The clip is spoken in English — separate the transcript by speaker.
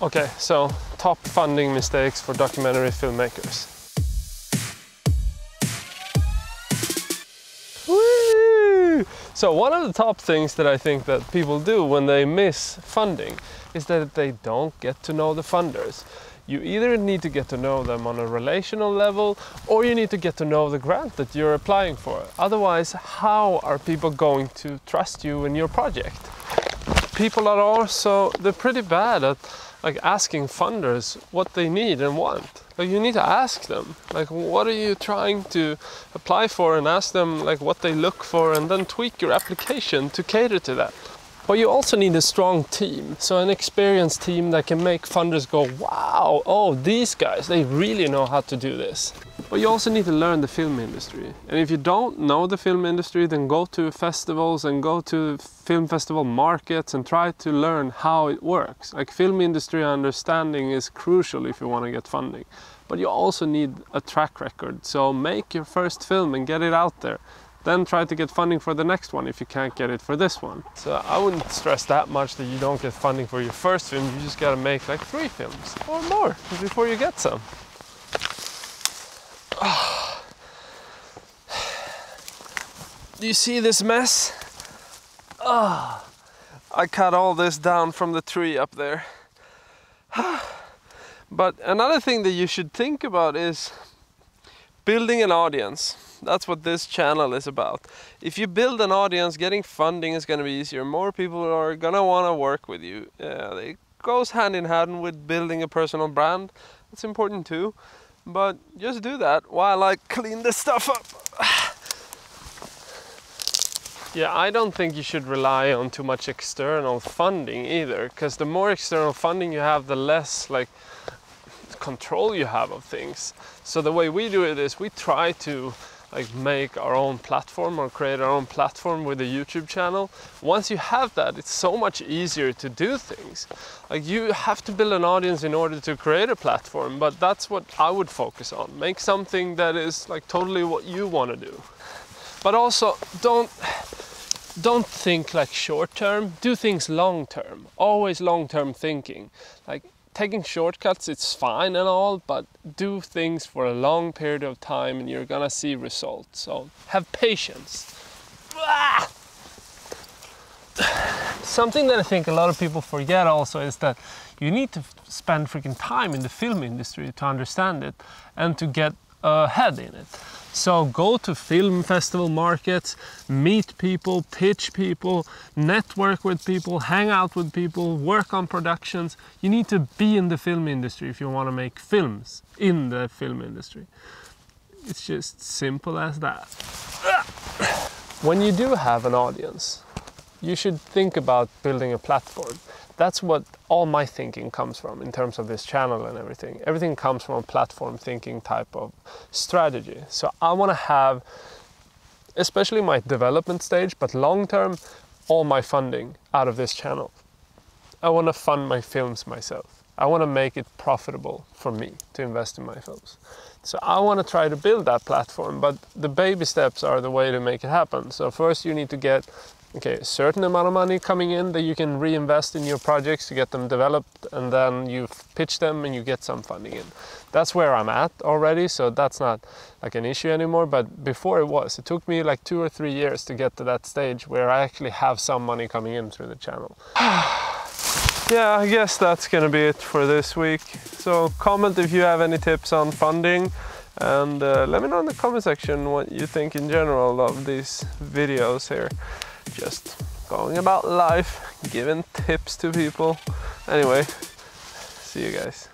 Speaker 1: Okay, so top funding mistakes for documentary filmmakers. Woo! So one of the top things that I think that people do when they miss funding is that they don't get to know the funders. You either need to get to know them on a relational level, or you need to get to know the grant that you're applying for. Otherwise, how are people going to trust you in your project? People are also, they're pretty bad at like asking funders what they need and want. Like you need to ask them, like what are you trying to apply for, and ask them like what they look for, and then tweak your application to cater to that. But you also need a strong team, so an experienced team that can make funders go, wow, oh, these guys, they really know how to do this. But you also need to learn the film industry. And if you don't know the film industry, then go to festivals and go to film festival markets and try to learn how it works. Like film industry understanding is crucial if you want to get funding. But you also need a track record, so make your first film and get it out there. Then try to get funding for the next one if you can't get it for this one. So I wouldn't stress that much that you don't get funding for your first film. You just gotta make like 3 films or more before you get some. Oh. Do you see this mess? Oh. I cut all this down from the tree up there. But another thing that you should think about is building an audience. That's what this channel is about. If you build an audience, getting funding is going to be easier. More people are going to want to work with you. It goes hand in hand with building a personal brand. It's important too. But just do that while I clean this stuff up. Yeah, I don't think you should rely on too much external funding either, because the more external funding you have, the less like control you have of things. So the way we do it is we try to like make our own platform or create our own platform with a YouTube channel. Once you have that, it's so much easier to do things. Like you have to build an audience in order to create a platform, but that's what I would focus on. Make something that is like totally what you want to do. But also don't think like short term, do things long term. Always long term thinking. Like taking shortcuts, it's fine and all, but do things for a long period of time and you're gonna see results. So have patience. Something that I think a lot of people forget also is that you need to spend freaking time in the film industry to understand it and to get ahead in it. So go to film festival markets, meet people, pitch people, network with people, hang out with people, work on productions. You need to be in the film industry if you want to make films in the film industry. It's just simple as that. When you do have an audience, you should think about building a platform. That's what all my thinking comes from in terms of this channel and everything. Everything comes from a platform thinking type of strategy. So I want to have, especially my development stage, but long term, all my funding out of this channel. I want to fund my films myself. I want to make it profitable for me to invest in my films. So I want to try to build that platform, but the baby steps are the way to make it happen. So first you need to get a certain amount of money coming in that you can reinvest in your projects to get them developed, and then you pitch them and you get some funding in. That's where I'm at already, so that's not like an issue anymore, but before it was. It took me like 2 or 3 years to get to that stage where I actually have some money coming in through the channel. Yeah, I guess that's gonna be it for this week. So comment if you have any tips on funding, and let me know in the comment section what you think in general of these videos here. Just going about life, giving tips to people. Anyway, see you guys.